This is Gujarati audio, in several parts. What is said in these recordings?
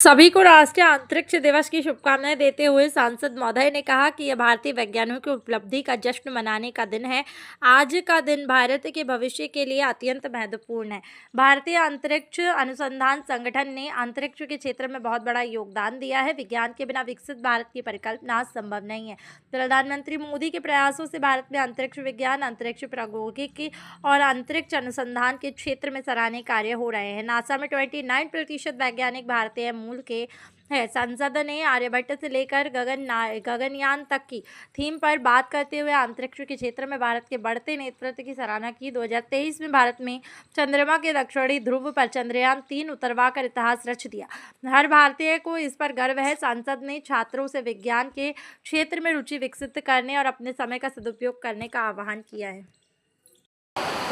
सभी को राष्ट्रीय अंतरिक्ष दिवस की शुभकामनाएं देते हुए सांसद महोदय ने कहा कि यह भारतीय वैज्ञानिकों की उपलब्धि का जश्न मनाने का दिन है। आज का दिन भारत के भविष्य के लिए अत्यंत महत्वपूर्ण है। भारतीय अंतरिक्ष अनुसंधान संगठन ने अंतरिक्ष के क्षेत्र में बहुत बड़ा योगदान दिया है। विज्ञान के बिना विकसित भारत की परिकल्पना संभव नहीं है। प्रधानमंत्री मोदी के प्रयासों से भारत में अंतरिक्ष विज्ञान, अंतरिक्ष प्रौद्योगिकी और अंतरिक्ष अनुसंधान के क्षेत्र में सराहनीय कार्य हो रहे हैं। नासा में 29% वैज्ञानिक भारतीय मूल के है। संसद ने आर्यभट्ट से लेकर गगनयान तक की थीम पर बात करते हुए अंतरिक्ष के क्षेत्र में भारत के बढ़ते नेतृत्व की सराहना की। 2023 में भारत में चंद्रमा के दक्षिणी ध्रुव पर चंद्रयान 3 उतरवा कर इतिहास रच दिया। हर भारतीय को इस पर गर्व है। सांसद ने छात्रों से विज्ञान के क्षेत्र में रुचि विकसित करने और अपने समय का सदुपयोग करने का आह्वान किया है।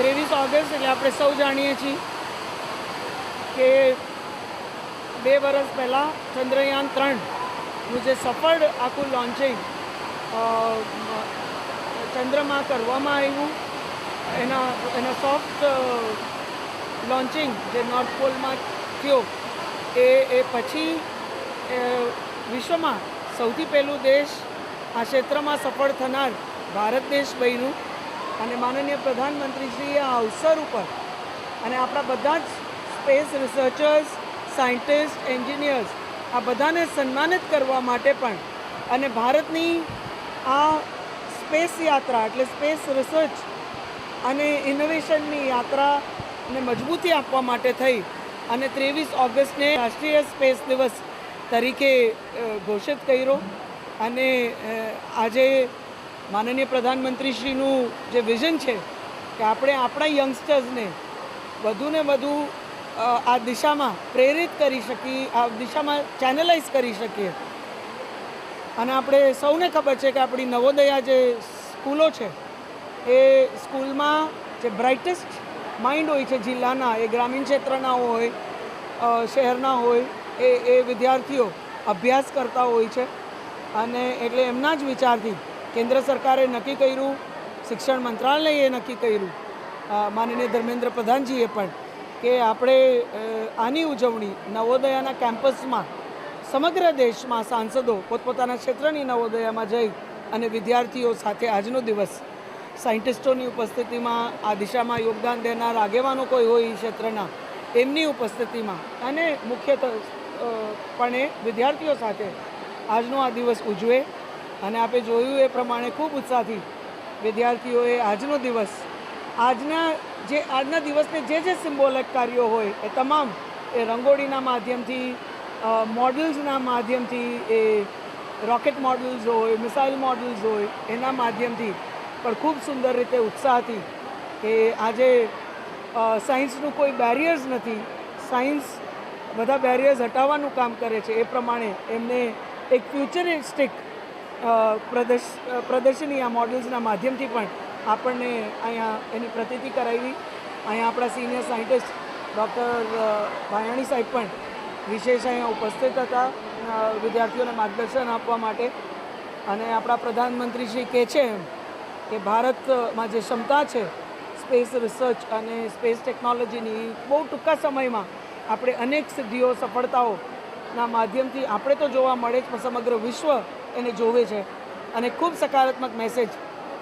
23 ऑगस्ट એટલે આપણે સૌ જાણીએ છીએ કે 2 વર્ષ પહેલાં ચંદ્રયાન 3નું જે સફળ આખું લોન્ચિંગ ચંદ્રમાં કરવામાં આવ્યું, એના સોફ્ટ લોન્ચિંગ જે નોર્થ પોલમાં થયો એ પછી વિશ્વમાં સૌથી પહેલું દેશ આ ક્ષેત્રમાં સફળ થનાર ભારત દેશ બન્યું અને માનનીય પ્રધાનમંત્રીશ્રીએ આ અવસર ઉપર અને આપણા બધા જ સ્પેસ રિસર્ચર્સ, સાયન્ટિસ્ટ, એન્જિનિયર્સ આ બધાને સન્માનિત કરવા માટે પણ અને ભારતની આ સ્પેસ યાત્રા એટલે સ્પેસ રિસર્ચ અને ઇનોવેશનની યાત્રાને મજબૂતી આપવા માટે થઈ અને 23 ઓગસ્ટને રાષ્ટ્રીય સ્પેસ દિવસ તરીકે ઘોષિત કર્યો અને આજે માનનીય પ્રધાનમંત્રીશ્રીનું જે વિઝન છે કે આપણે આપણા યંગસ્ટર્સને વધુને વધુ આ દિશામાં પ્રેરિત કરી શકીએ, આ દિશામાં ચેનલાઇઝ કરી શકીએ અને આપણે સૌને ખબર છે કે આપણી નવોદયા જે સ્કૂલો છે એ સ્કૂલમાં જે બ્રાઇટેસ્ટ માઇન્ડ હોય છે જિલ્લાના, એ ગ્રામીણ ક્ષેત્રના હોય, શહેરના હોય, એ વિદ્યાર્થીઓ અભ્યાસ કરતા હોય છે અને એટલે એમના જ વિચારથી કેન્દ્ર સરકારે નક્કી કર્યું, શિક્ષણ મંત્રાલયે નક્કી કર્યું, માનનીય ધર્મેન્દ્ર પ્રધાનજીએ પણ કે આપણે આની ઉજવણી નવોદયાના કેમ્પસમાં સમગ્ર દેશમાં સાંસદો પોતપોતાના ક્ષેત્રની નવોદયામાં જઈ અને વિદ્યાર્થીઓ સાથે આજનો દિવસ સાયન્ટિસ્ટોની ઉપસ્થિતિમાં આ દિશામાં યોગદાન દેનાર આગેવાનો કોઈ હોય એ ક્ષેત્રના એમની ઉપસ્થિતિમાં અને મુખ્યત્વે વિદ્યાર્થીઓ સાથે આજનો આ દિવસ ઉજવે અને આપણે જોયું એ પ્રમાણે ખૂબ ઉત્સાહથી વિદ્યાર્થીઓએ આજનો દિવસ આજના દિવસને જે સિમ્બોલિક કાર્યો હોય એ તમામ એ રંગોળીના માધ્યમથી, મોડલ્સના માધ્યમથી, એ રોકેટ મોડલ્સ હોય, મિસાઇલ મોડલ્સ હોય, એના માધ્યમથી પણ ખૂબ સુંદર રીતે ઉત્સાહથી કે આજે સાયન્સનું કોઈ બેરિયર્સ નથી, સાયન્સ બધા બેરિયર્સ હટાવવાનું કામ કરે છે એ પ્રમાણે એમને એક ફ્યુચરિસ્ટિક પ્રદર્શની આ મોડલ્સના માધ્યમથી પણ આપણને અહીંયા એની પ્રતીતિ કરાવી. અહીંયા આપણા સિનિયર સાયન્ટિસ્ટ ડૉક્ટર ભાયાણી સાહેબ પણ વિશેષ અહીંયા ઉપસ્થિત હતા વિદ્યાર્થીઓને માર્ગદર્શન આપવા માટે અને આપણા પ્રધાનમંત્રીશ્રી કહે છે કે ભારતમાં જે ક્ષમતા છે સ્પેસ રિસર્ચ અને સ્પેસ ટેકનોલોજીની બહુ ટૂંકા સમયમાં આપણે અનેક સિદ્ધિઓ, સફળતાઓના માધ્યમથી આપણે તો જોવા મળે જ પણ સમગ્ર વિશ્વ એને જોવે છે અને ખૂબ સકારાત્મક મેસેજ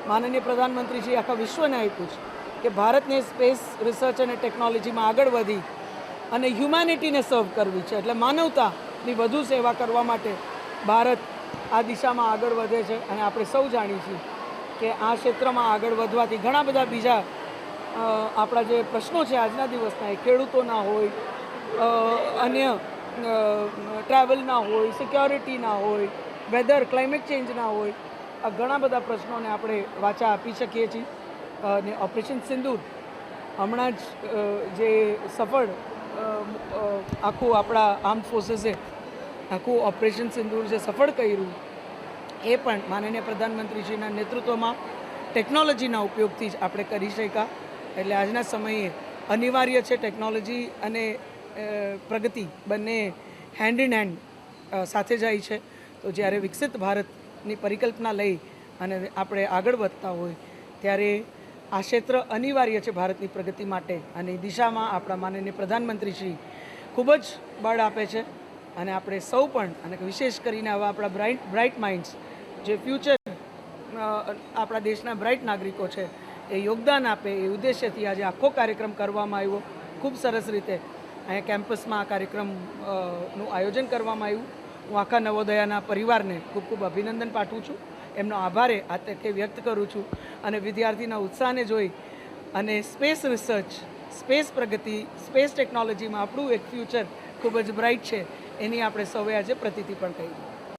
માનનીય પ્રધાનમંત્રીશ્રી આખા વિશ્વને આપ્યું છે કે ભારતને સ્પેસ રિસર્ચ અને ટેકનોલોજીમાં આગળ વધી અને હ્યુમેનિટીને સર્વ કરવી છે, એટલે માનવતાની વધુ સેવા કરવા માટે ભારત આ દિશામાં આગળ વધે છે અને આપણે સૌ જાણીએ છીએ કે આ ક્ષેત્રમાં આગળ વધવાથી ઘણા બધા બીજા આપણા જે પ્રશ્નો છે આજના દિવસના એ ખેડૂતોના હોય, અન્ય ટ્રાવેલના હોય, સિક્યોરિટીના હોય, વેધર ક્લાઇમેટ ચેન્જના હોય, આ ઘણા બધા પ્રશ્નોને આપણે વાચા આપી શકીએ છીએ અને ઓપરેશન સિંદૂર હમણાં જ જે સફળ આખું આપણા આર્મ ફોર્સીસે આખું ઓપરેશન સિંદૂર જે સફળ કર્યું એ પણ માનનીય પ્રધાનમંત્રીશ્રીના નેતૃત્વમાં ટેકનોલોજીના ઉપયોગથી જ આપણે કરી શક્યા. એટલે આજના સમયે અનિવાર્ય છે ટેકનોલોજી અને પ્રગતિ બંને હેન્ડ ઇન હેન્ડ સાથે જાય છે. તો જ્યારે વિકસિત ભારતની પરિકલ્પના લઈ અને આપણે આગળ વધતા હોય ત્યારે આ ક્ષેત્ર અનિવાર્ય છે ભારતની પ્રગતિ માટે અને દિશામાં આપણા માનનીય પ્રધાનમંત્રીશ્રી ખૂબ જ બળ આપે છે અને આપણે સૌ પણ અને વિશેષ કરીને આવા આપણા બ્રાઇટ માઇન્ડ્સ જે ફ્યુચર આપણા દેશના બ્રાઇટ નાગરિકો છે એ યોગદાન આપે એ ઉદ્દેશ્યથી આજે આખો કાર્યક્રમ કરવામાં આવ્યો. ખૂબ સરસ રીતે અહીંયા કેમ્પસમાં આ કાર્યક્રમનું આયોજન કરવામાં આવ્યું. હું આખા નવોદયાના પરિવારને ખૂબ ખૂબ અભિનંદન પાઠવું છું. એમનો આભાર આ તકે વ્યક્ત કરું છું અને વિદ્યાર્થીના ઉત્સાહને જોઈ અને સ્પેસ રિસર્ચ, સ્પેસ પ્રગતિ, સ્પેસ ટેકનોલોજીમાં આપણું એક ફ્યુચર ખૂબ જ બ્રાઇટ છે એની આપણે સૌએ આજે પ્રતીતિ પણ કહી.